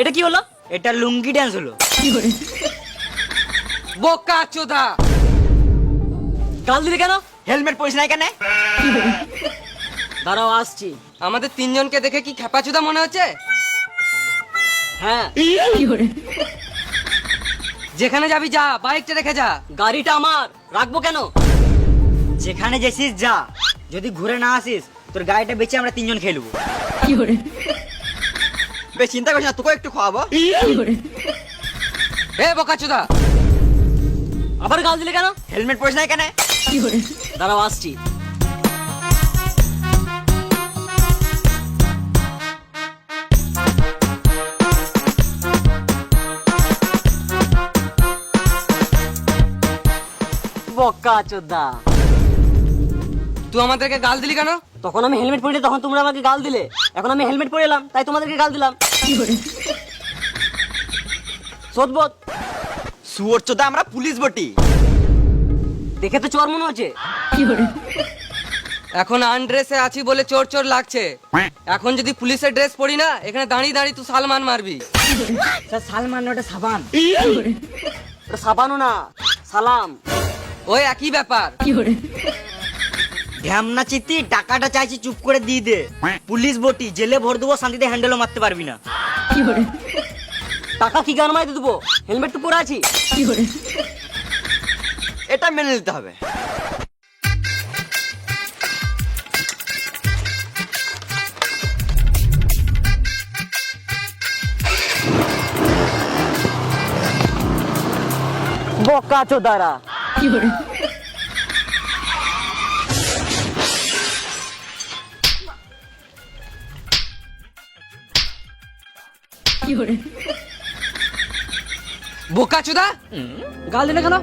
এটা কি হলো? এটা লুঙ্গি ড্যান্স হলো। বোকা চোদা, গাল দিলে কেন? হেলমেট পরিস নাই কেন? দাঁড়াও আসছি। আমাদের তিনজনকে দেখে কি খেপা চোদা মনে হচ্ছে? হ্যাঁ। যেখানে যাবি যা, বাইকটা রেখে যা। গাড়িটা আমার, রাখবো কেন? যেখানে গেছিস যা, যদি ঘুরে না আসিস তোর গাড়িটা বেচে আমরা তিনজন খেলবো। বেশ চিন্তা করিস না, তোকে একটু খাওয়াবো। এ বোকা চোদা, আবার গাল দিলে কেন? হেলমেট পরিস নাই কেন? দাঁড়াও আসছি। বোকা চোদা, তুই আমাদেরকে গাল দিলি কেন? তখন আমি হেলমেট পরে তখন তোমরা আমাকে গাল দিলে, এখন আমি হেলমেট পরে এলাম তাই তোমাদেরকে গাল দিলাম। সদবোধ। শুয়োর চোদা, আমরা পুলিশ বটি। দেখে তো চোর মনে হচ্ছে। এখন আনড্রেসে আছি বলে চোর চোর লাগছে। এখন যদি পুলিশের ড্রেস পরি না, এখানে দাঁড়িয়ে দাঁড়িয়ে তুই সালমান মারবি। স্যার সালমান ওটা সাবান। ওটা সাবানও না, সালাম। ওই একই ব্যাপার। ঢ্যামনা চিত্তি, টাকাটা চাইছি চুপ করে দিয়ে দে। পুলিশ বটি, জেলে ভর দেবো, শান্তিতে হ্যান্ডেলও মারতে পারবি না। টাকা কি গান মাইতে দেবো? হেলমেট তো পরে আছি। এটা মেনে নিতে হবে। বোকা চোদারা। বোকা চোদা, গাল দিলে কেন?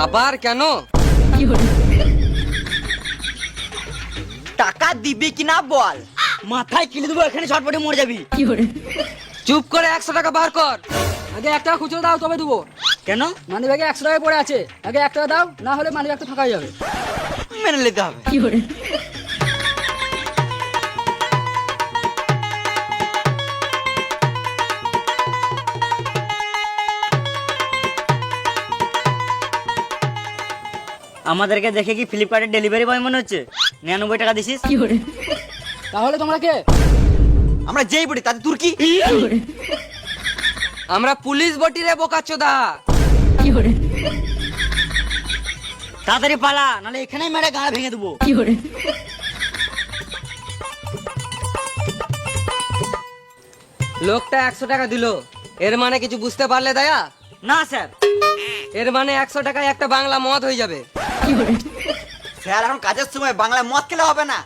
আবার কেন? টাকা দিবি কিনা বল, মাথায় কিনে দেবো, এখানে ছটপটে মরে যাবি। চুপ করে 100 টাকা বার কর। আগে 1 টাকা খুচরো দাও তবে দেবো। কেন? মানি ব্যাগে 100 টাকা পড়ে আছে, আগে 1 টাকা দাও, না হলে মানি ব্যাগটা ফাঁকা হয়ে যাবে। মেনে নিতে হবে। আমাদেরকে দেখে কি ফ্লিপকার্টের ডেলিভারি বয় মনে হচ্ছে? 99 টাকা দিছিস। তাহলে তোমরা কে? আমরা যেই বলি তাতে তোর কি? আমরা পুলিশ বটি রে বোকা চোদা। তাড়াতাড়ি পালা, নাহলে এখানেই মেরে গাড়ি ভেঙে দেবো। লোকটা 100 টাকা দিল, এর মানে কিছু বুঝতে পারলে দয়া? না স্যার। এর মানে 100 টাকায় একটা বাংলা মদ হয়ে যাবে। স্যার এখন কাজের সময় বাংলা মদ খেলে হবে না।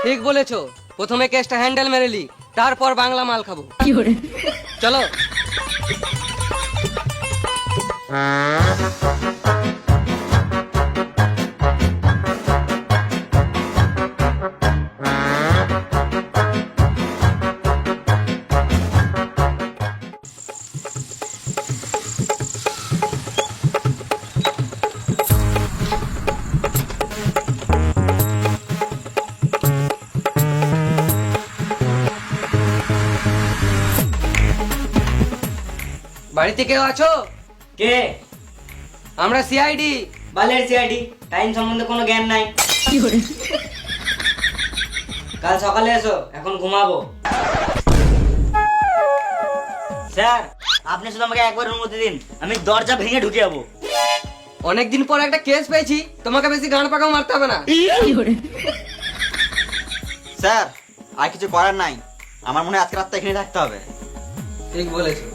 ঠিক বলেছো, প্রথমে কেসটা হ্যান্ডেল মেরেলি, তারপর বাংলা মাল খাবো। চলো। বাড়িতে কেউ আছো? কে? আমরা সিআইডি। বালের সিআইডি, টাইম সম্বন্ধে কোনো জ্ঞান নাই। কাল সকালে এসো, এখন ঘুমাবো। স্যার আপনি শুধু আমাকে একবার অনুমতি দিন, আমি দরজা ভেঙে ঢুকে যাবো। অনেকদিন পর একটা কেস পেয়েছি, তোমাকে বেশি গান পাকাও মারতে হবে না। স্যার আর কিছু করার নাই, আমার মনে হয় আজকে রাতটা এখানে থাকতে হবে। ঠিক বলেছো।